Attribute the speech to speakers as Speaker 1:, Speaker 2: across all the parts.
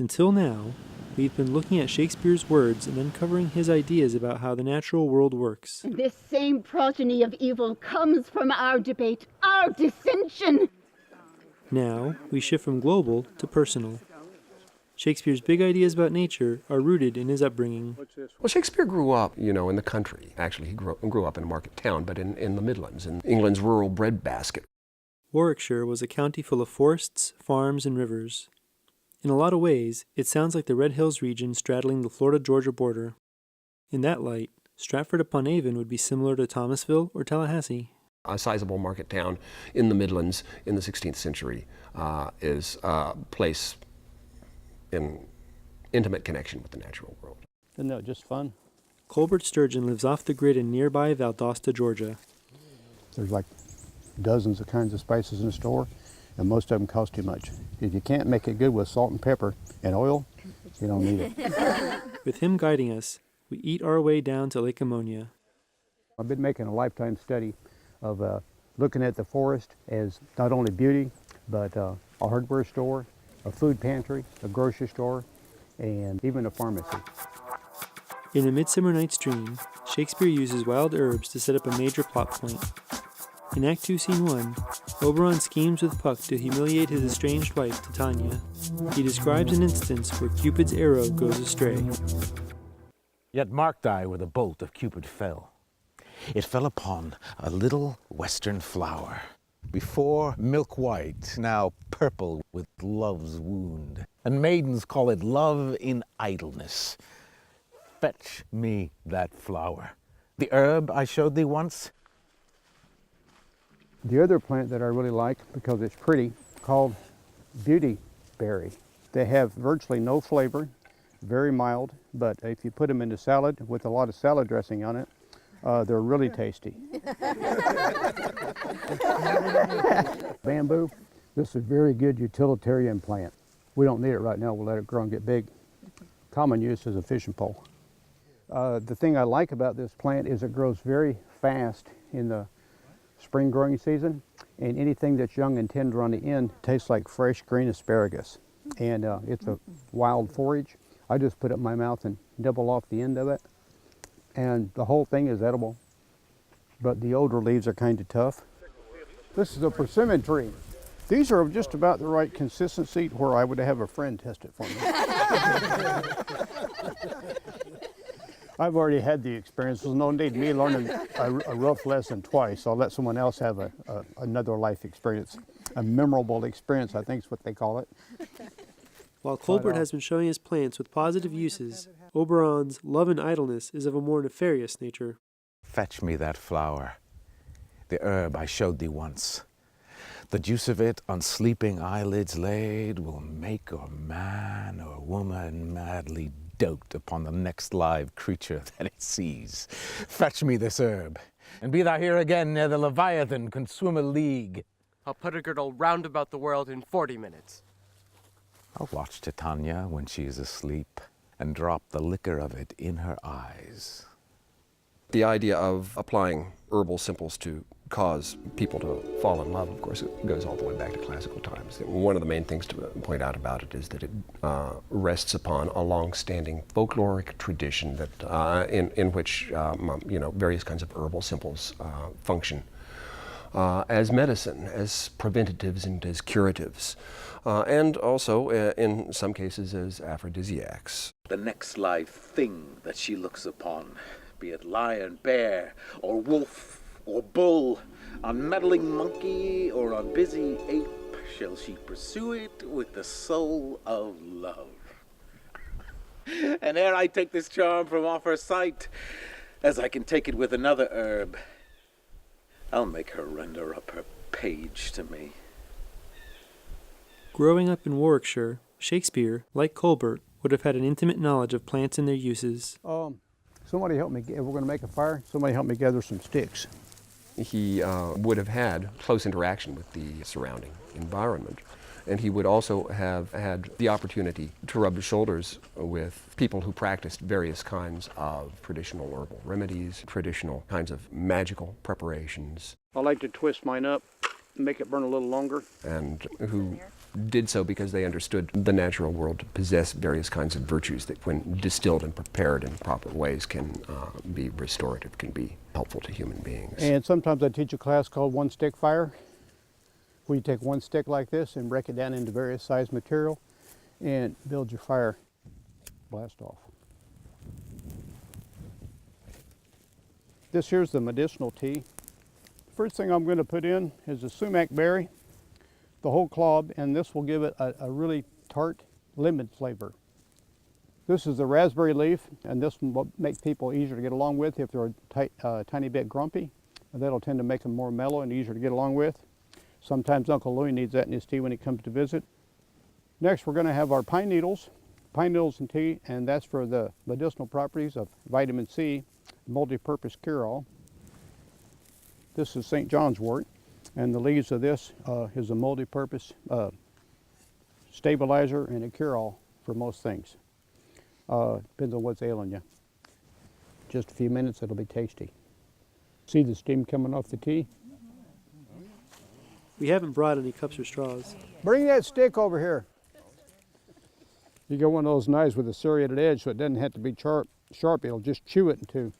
Speaker 1: Until now, we've been looking at Shakespeare's words and uncovering his ideas about how the natural world works.
Speaker 2: This same progeny of evil comes from our debate, our dissension.
Speaker 1: Now, we shift from global to personal. Shakespeare's big ideas about nature are rooted in his upbringing.
Speaker 3: Well, Shakespeare grew up, in the country. Actually, he grew up in a market town, but in the Midlands, in England's rural breadbasket.
Speaker 1: Warwickshire was a county full of forests, farms, and rivers. In a lot of ways, it sounds like the Red Hills region straddling the Florida-Georgia border. In that light, Stratford-upon-Avon would be similar to Thomasville or Tallahassee.
Speaker 3: A sizable market town in the Midlands in the 16th century is a place in intimate connection with the natural world.
Speaker 4: Isn't that just fun?
Speaker 1: Colbert Sturgeon lives off the grid in nearby Valdosta, Georgia.
Speaker 4: There's like dozens of kinds of spices in the store, and most of them cost too much. If you can't make it good with salt and pepper and oil, you don't need it.
Speaker 1: With him guiding us, we eat our way down to Lake Iamonia.
Speaker 4: I've been making a lifetime study of looking at the forest as not only beauty, but a hardware store, a food pantry, a grocery store, and even a pharmacy.
Speaker 1: In A Midsummer Night's Dream, Shakespeare uses wild herbs to set up a major plot point. In Act 2, Scene 1, Oberon schemes with Puck to humiliate his estranged wife, Titania. He describes an instance where Cupid's arrow goes astray.
Speaker 5: Yet marked I where the bolt of Cupid fell. It fell upon a little western flower, before milk white, now purple with love's wound. And maidens call it love in idleness. Fetch me that flower. The herb I showed thee once.
Speaker 4: The other plant that I really like, because it's pretty, called beauty berry. They have virtually no flavor, very mild, but if you put them into salad with a lot of salad dressing on it, they're really tasty. Bamboo, this is a very good utilitarian plant. We don't need it right now, we'll let it grow and get big. Common use is a fishing pole. The thing I like about this plant is it grows very fast in the spring growing season, and anything that's young and tender on the end tastes like fresh green asparagus. And it's a wild forage. I just put it in my mouth and nibble off the end of it, and the whole thing is edible, but the older leaves are kind of tough. This is a persimmon tree. These are just about the right consistency where I would have a friend test it for me. I've already had the experience. There's no need me learning a rough lesson twice. I'll let someone else have another life experience. A memorable experience, I think is what they call it.
Speaker 1: While Colbert has been showing his plants with positive uses, Oberon's love and idleness is of a more nefarious nature.
Speaker 5: Fetch me that flower, the herb I showed thee once. The juice of it on sleeping eyelids laid will make a man or woman madly dote upon the next live creature that it sees. Fetch me this herb, and be thou here again ere the Leviathan can swim a league.
Speaker 6: I'll put a girdle round about the world in 40 minutes.
Speaker 5: I'll watch Titania when she is asleep and drop the liquor of it in her eyes.
Speaker 3: The idea of applying herbal simples to cause people to fall in love, of course, it goes all the way back to classical times. One of the main things to point out about it is that it rests upon a long-standing folkloric tradition that in which various kinds of herbal simples function as medicine, as preventatives and as curatives, and also in some cases as aphrodisiacs.
Speaker 5: The next live thing that she looks upon, be it lion, bear, or wolf, or bull, on meddling monkey or on busy ape, shall she pursue it with the soul of love. And ere I take this charm from off her sight, as I can take it with another herb, I'll make her render up her page to me.
Speaker 1: Growing up in Warwickshire, Shakespeare, like Colbert, would have had an intimate knowledge of plants and their uses.
Speaker 4: Somebody help me, if we're going to make a fire, somebody help me gather some sticks.
Speaker 3: He would have had close interaction with the surrounding environment, and he would also have had the opportunity to rub shoulders with people who practiced various kinds of traditional herbal remedies, traditional kinds of magical preparations.
Speaker 4: I like to twist mine up, make it burn a little longer.
Speaker 3: And who did so because they understood the natural world to possess various kinds of virtues that, when distilled and prepared in proper ways, can be restorative, can be helpful to human beings.
Speaker 4: And sometimes I teach a class called One Stick Fire, where you take one stick like this and break it down into various size material and build your fire. Blast off. This here's the medicinal tea. First thing I'm going to put in is the sumac berry, the whole clob, and this will give it a really tart lemon flavor. This is the raspberry leaf, and this will make people easier to get along with if they're a tiny bit grumpy. And that'll tend to make them more mellow and easier to get along with. Sometimes Uncle Louie needs that in his tea when he comes to visit. Next, we're going to have our pine needles in tea, and that's for the medicinal properties of vitamin C, multi-purpose cure-all. This is St. John's wort, and the leaves of this is a multi-purpose stabilizer and a cure-all for most things. Depends on what's ailing you. Just a few minutes, it'll be tasty. See the steam coming off the tea?
Speaker 1: We haven't brought any cups or straws.
Speaker 4: Bring that stick over here. You get one of those knives with a serrated edge so it doesn't have to be sharp. It'll just chew it in two.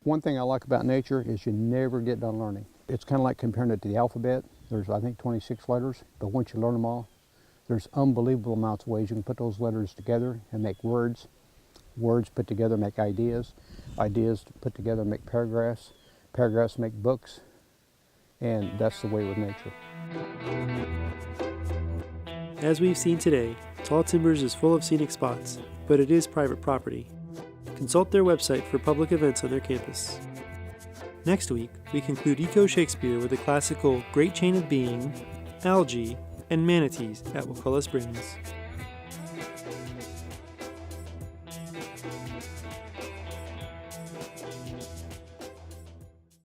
Speaker 4: One thing I like about nature is you never get done learning. It's kind of like comparing it to the alphabet. There's, I think, 26 letters, but once you learn them all, there's unbelievable amounts of ways you can put those letters together and make words. Words put together make ideas. Ideas put together make paragraphs. Paragraphs make books. And that's the way with nature.
Speaker 1: As we've seen today, Tall Timbers is full of scenic spots, but it is private property. Consult their website for public events on their campus. Next week, we conclude EcoShakespeare with the classical Great Chain of Being, Algae, and Manatees at Wakulla Springs.